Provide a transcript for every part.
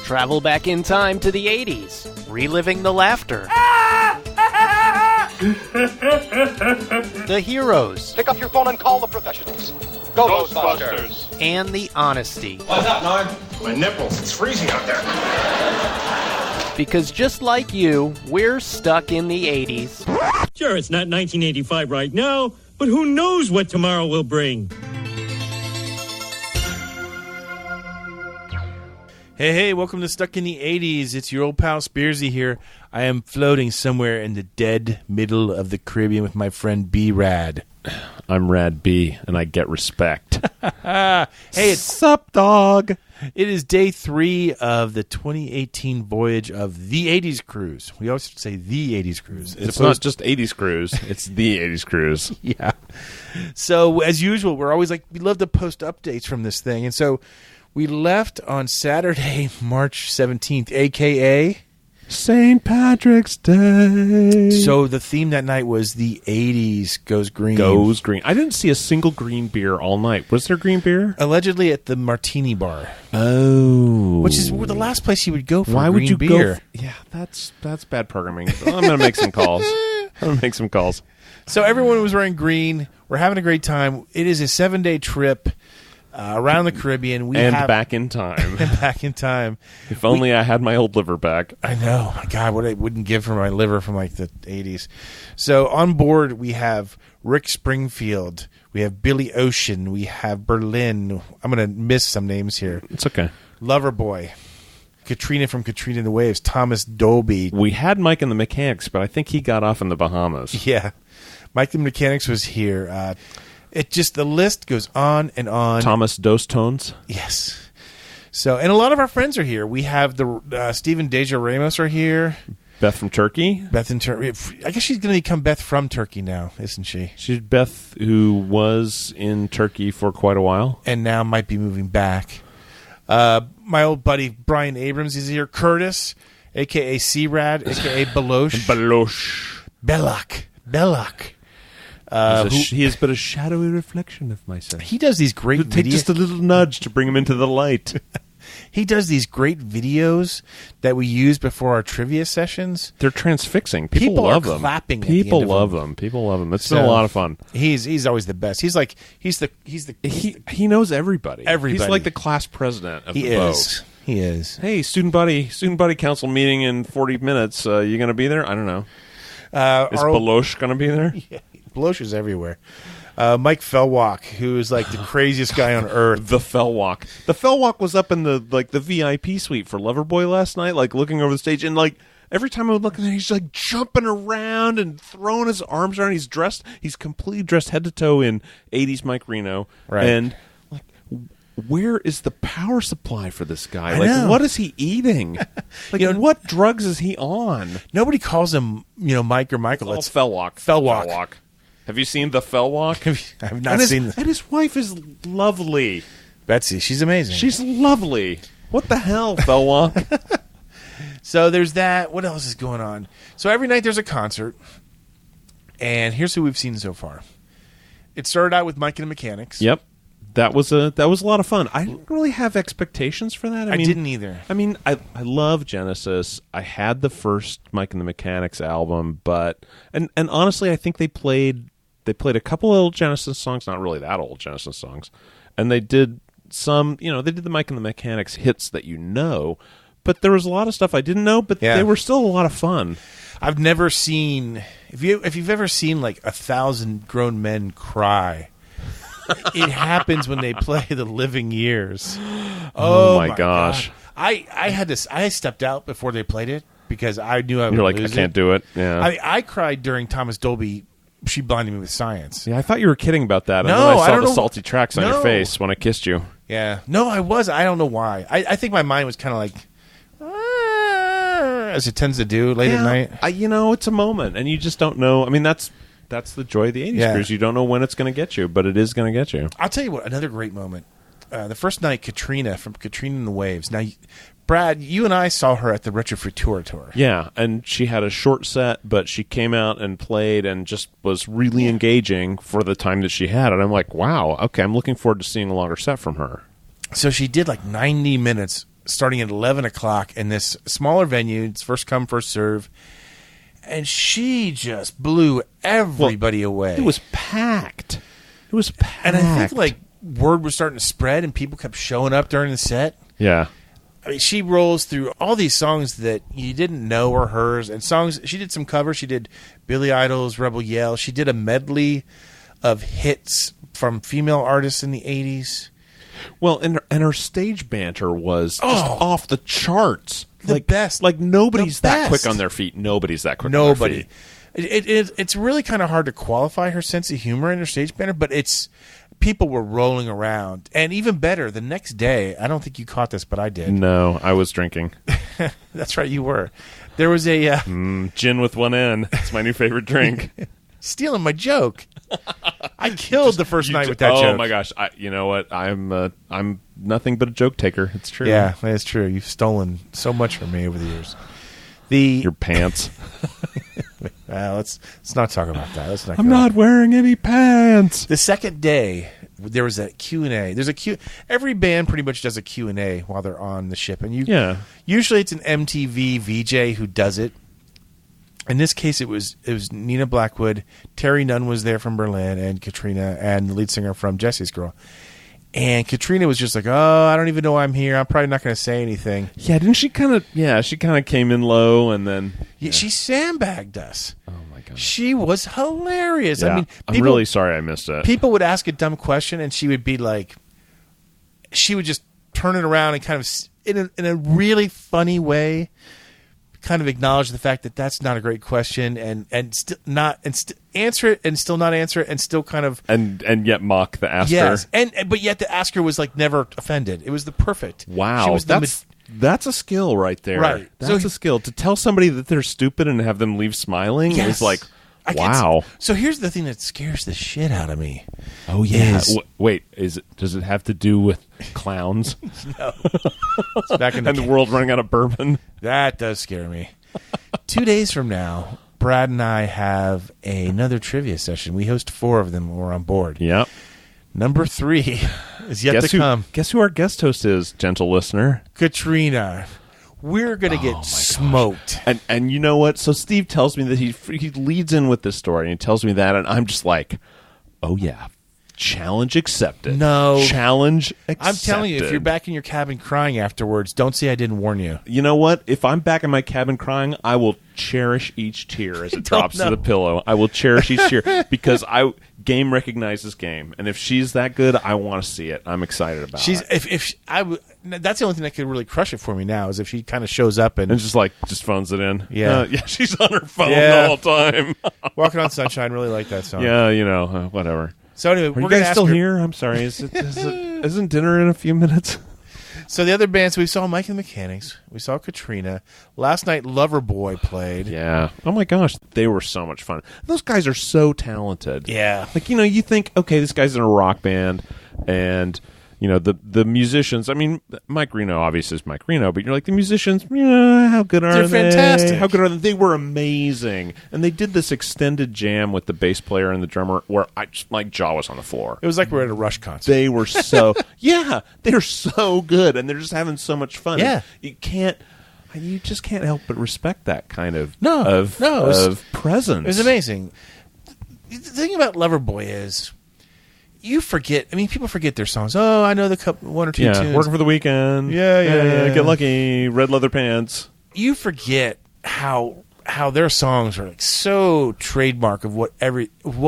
Travel back in time to the 80s, reliving the laughter. The heroes. Pick up your phone and call the professionals. Go, Ghostbusters. And the honesty. What's up, Norm? My nipples. It's freezing out there. Because just like you, we're stuck in the 80s. Sure, it's not 1985 right now, but who knows what tomorrow will bring. Hey, welcome to Stuck in the 80s. It's your old pal Spearsy here. I am floating somewhere in the dead middle of the Caribbean with my friend B-Rad. I'm Rad B, and I get respect. Hey, it's Sup, dog? It is day 3 of the 2018 voyage of the 80s cruise. We always say the 80s cruise. It's not just 80s cruise. It's the 80s cruise. Yeah. So, as usual, we're always like, we love to post updates from this thing. And so, we left on Saturday, March 17th, a.k.a. St. Patrick's Day. So the theme that night was the 80s goes green. Goes green. I didn't see a single green beer all night. Was there green beer? Allegedly at the Martini Bar. Oh. Which is the last place you would go for Why green would you beer. go? Yeah, that's bad programming. I'm going to make some calls. So everyone was wearing green. We're having a great time. It is a 7-day trip. Around the Caribbean. Back in time. And back in time. If only I had my old liver back. I know. My God, what I wouldn't give for my liver from like the 80s. So on board, we have Rick Springfield. We have Billy Ocean. We have Berlin. I'm going to miss some names here. It's okay. Loverboy. Katrina from Katrina and the Waves. Thomas Dolby. We had Mike and the Mechanics, but I think he got off in the Bahamas. Yeah. Mike the Mechanics was here. The list goes on and on. Thomas Dos Tones. Yes. So, and a lot of our friends are here. We have the Stephen Deja Ramos are here. Beth from Turkey. Beth in Turkey. I guess she's going to become Beth from Turkey now, isn't she? She's Beth, who was in Turkey for quite a while. And now might be moving back. My old buddy Brian Abrams is here. Curtis, a.k.a. C-Rad, a.k.a. Belosh. Belloc. He is but a shadowy reflection of myself. He does these great videos. Take just a little nudge to bring him into the light. He does these great videos that we use before our trivia sessions. They're transfixing. People love them. Clapping. People love them. People love them. It's been a lot of fun. He's always the best. He knows everybody. Everybody. He's like the class president of the boat. He is. Hey, student body council meeting in 40 minutes. You going to be there? I don't know. Is Belosh going to be there? Yeah. Belosh is everywhere. Mike Fellwalk, who is like the craziest guy on earth. The Fellwalk. The Fellwalk was up in the VIP suite for Loverboy last night, like looking over the stage, and like every time I would look at him, he's like jumping around and throwing his arms around. He's completely dressed head to toe in 80s Mike Reno. Right. And like, where is the power supply for this guy? I know. What is he eating? What drugs is he on? Nobody calls him, Mike or Michael. It's Fellwalk. Fellwalk. Have you seen the Fellwalk? I have not seen And his wife is lovely. Betsy, she's amazing. She's lovely. What the hell, Fellwalk? So there's that. What else is going on? So every night there's a concert, and here's who we've seen so far. It started out with Mike and the Mechanics. Yep. That was a lot of fun. I didn't really have expectations for that. I didn't either. I mean, I love Genesis. I had the first Mike and the Mechanics album, but and honestly, I think they played a couple of old Genesis songs, not really that old Genesis songs, and they did some, they did the Mike and the Mechanics hits that but there was a lot of stuff I didn't know, but they were still a lot of fun. I've never seen, if you've ever seen like 1,000 grown men cry. It happens when they play The Living Years. Oh my gosh. God. I stepped out before they played it because I knew I would lose it. I can't do it. Yeah. I cried during Thomas Dolby, She Blinded Me with Science. Yeah, I thought you were kidding about that. And no, then I saw the salty tracks on your face when I kissed you. Yeah. No, I was. I don't know why. I think my mind was kind of like, as it tends to do late at night. It's a moment, and you just don't know. I mean, that's the joy of the 80s cruise. You don't know when it's going to get you, but it is going to get you. I'll tell you what, another great moment. The first night, Katrina from Katrina and the Waves. Now, Brad, you and I saw her at the Retrofit Tour. Yeah, and she had a short set, but she came out and played and just was really engaging for the time that she had. And I'm like, wow, okay, I'm looking forward to seeing a longer set from her. So she did like 90 minutes starting at 11 o'clock in this smaller venue. It's first come, first serve. And she just blew everybody away. It was packed. And I think like word was starting to spread and people kept showing up during the set. Yeah. I mean, she rolls through all these songs that you didn't know were hers, and songs. She did some covers. She did Billy Idol's Rebel Yell. She did a medley of hits from female artists in the 80s. Well, and her stage banter was just off the charts. The best. Like nobody's The that best. quick on their feet. Nobody's that quick on their feet. It's really kind of hard to qualify her sense of humor in her stage banter, but people were rolling around. And even better, the next day, I don't think you caught this, but I did. No, I was drinking. That's right, you were. There was a... gin with one N. It's my new favorite drink. Stealing my joke. I killed the first night with that joke. Oh my gosh! You know what? I'm nothing but a joke taker. It's true. Yeah, that's true. You've stolen so much from me over the years. Your pants. Well, let's not talk about that. I'm not wearing any pants. The second day, there was a Q&A. There's a Q. Every band pretty much does a Q&A while they're on the ship, and usually it's an MTV VJ who does it. In this case, it was Nina Blackwood, Terry Nunn was there from Berlin, and Katrina, and the lead singer from Jesse's Girl. And Katrina was just like, "Oh, I don't even know why I'm here. I'm probably not going to say anything." Yeah, didn't she kind of? Yeah, she kind of came in low, and then she sandbagged us. Oh my god, she was hilarious. Yeah. I mean, I'm really sorry I missed it. People would ask a dumb question, and she would be like, she would just turn it around and kind of in a really funny way, kind of acknowledge the fact that that's not a great question, and still not answer it, and still not answer it, and still kind of and yet mock the asker. Yes, but yet the asker was like never offended. It was the perfect. Wow, she was that's a skill right there. Right, that's a skill to tell somebody that they're stupid and have them leave smiling. Yes. Is like, wow. So here's the thing that scares the shit out of me. Oh yeah. Wait, does it have to do with clowns? No. It's back in and the world running out of bourbon. That does scare me. 2 days from now, Brad and I have another trivia session. We host 4 of them when we're on board. Yep. Number 3 is yet to come. Guess who our guest host is, gentle listener? Katrina. We're going to get smoked. And you know what? So Steve tells me that he leads in with this story, and he tells me that, and I'm just like, oh yeah, challenge accepted. No. Challenge accepted. I'm telling you, if you're back in your cabin crying afterwards, don't say I didn't warn you. You know what? If I'm back in my cabin crying, I will cherish each tear as it drops to the pillow. I will cherish each tear because game recognizes game, and if she's that good, I want to see it. I'm excited about it. That's the only thing that could really crush it for me now is if she kind of shows up and just phones it in. Yeah, yeah, she's on her phone the whole time. Walking on Sunshine, really like that song. Yeah, whatever. So anyway, we're you guys still here? I'm sorry. Isn't dinner in a few minutes? So the other bands, we saw Mike and the Mechanics. We saw Katrina. Last night, Loverboy played. Yeah. Oh, my gosh. They were so much fun. Those guys are so talented. Yeah. Like, you think, okay, this guy's in a rock band, and, the musicians, I mean, Mike Reno obviously is Mike Reno, but you're like, the musicians, how good are they? They're fantastic. How good are they? They were amazing. And they did this extended jam with the bass player and the drummer where my jaw was on the floor. It was like we're at a Rush concert. They were so, they're so good, and they're just having so much fun. Yeah. You just can't help but respect that kind of presence. It was amazing. The thing about Loverboy is you forget. I mean, people forget their songs. Oh, I know the one or two tunes. Working for the weekend. Yeah. Get lucky. Red leather pants. You forget how their songs are like so trademark of what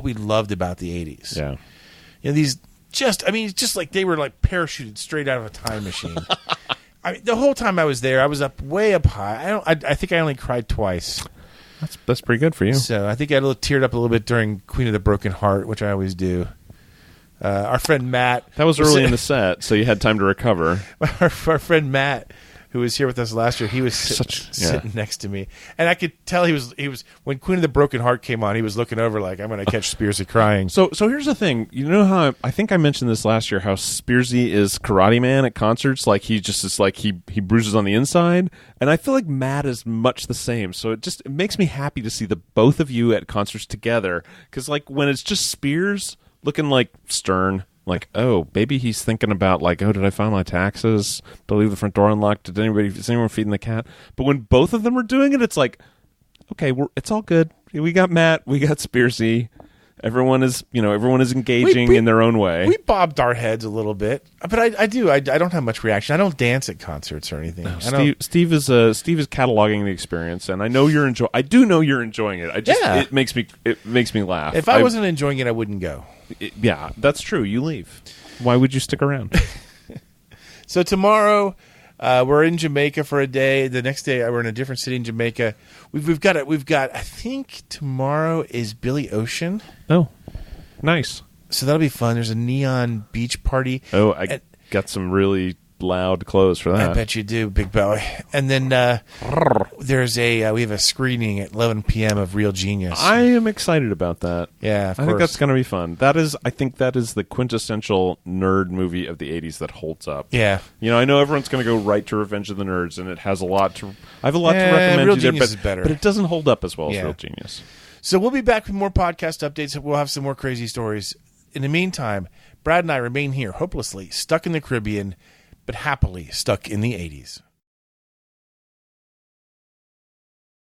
we loved about the 80s. Yeah. These it's just like they were like parachuted straight out of a time machine. I mean, the whole time I was there, I was way up high. I think I only cried twice. That's pretty good for you. So I think I teared up a little bit during Queen of the Broken Heart, which I always do. Our friend Matt. That was early in the set, so you had time to recover. Our friend Matt, who was here with us last year, he was sitting next to me, and I could tell he was when Queen of the Broken Heart came on, he was looking over like, I'm going to catch Spearsy crying. So here's the thing. You know how I think I mentioned this last year, how Spearsy is Karate Man at concerts, like he just is like he bruises on the inside, and I feel like Matt is much the same. So it makes me happy to see the both of you at concerts together, because like when it's just Spears looking like stern Like, oh, maybe he's thinking about, like, oh, did I file my taxes? Did I leave the front door unlocked? Is anyone feeding the cat? But when both of them are doing it, it's like, okay, it's all good. We got Matt, we got Spearsy. Everyone is engaging in their own way. We bobbed our heads a little bit, but I don't have much reaction. I don't dance at concerts or anything. No, Steve is cataloging the experience, and I know I do know you're enjoying it. It makes me laugh. If I wasn't enjoying it, I wouldn't go. Yeah, that's true. You leave. Why would you stick around? So tomorrow, we're in Jamaica for a day. The next day, we're in a different city in Jamaica. We've got. I think tomorrow is Billy Ocean. Oh, nice. So that'll be fun. There's a neon beach party. Oh, I got some really loud clothes for that. I bet you do, Big Boy. And then there's we have a screening at 11 p.m. of Real Genius. I am excited about that. Yeah, of course. I think that's going to be fun. I think that is the quintessential nerd movie of the 80s that holds up. Yeah. I know everyone's going to go right to Revenge of the Nerds, and it has a lot to... I have a lot to recommend Real you there, Genius is better. But it doesn't hold up as well as Real Genius. So we'll be back with more podcast updates. We'll have some more crazy stories. In the meantime, Brad and I remain here, hopelessly stuck in the Caribbean, but happily stuck in the 80s.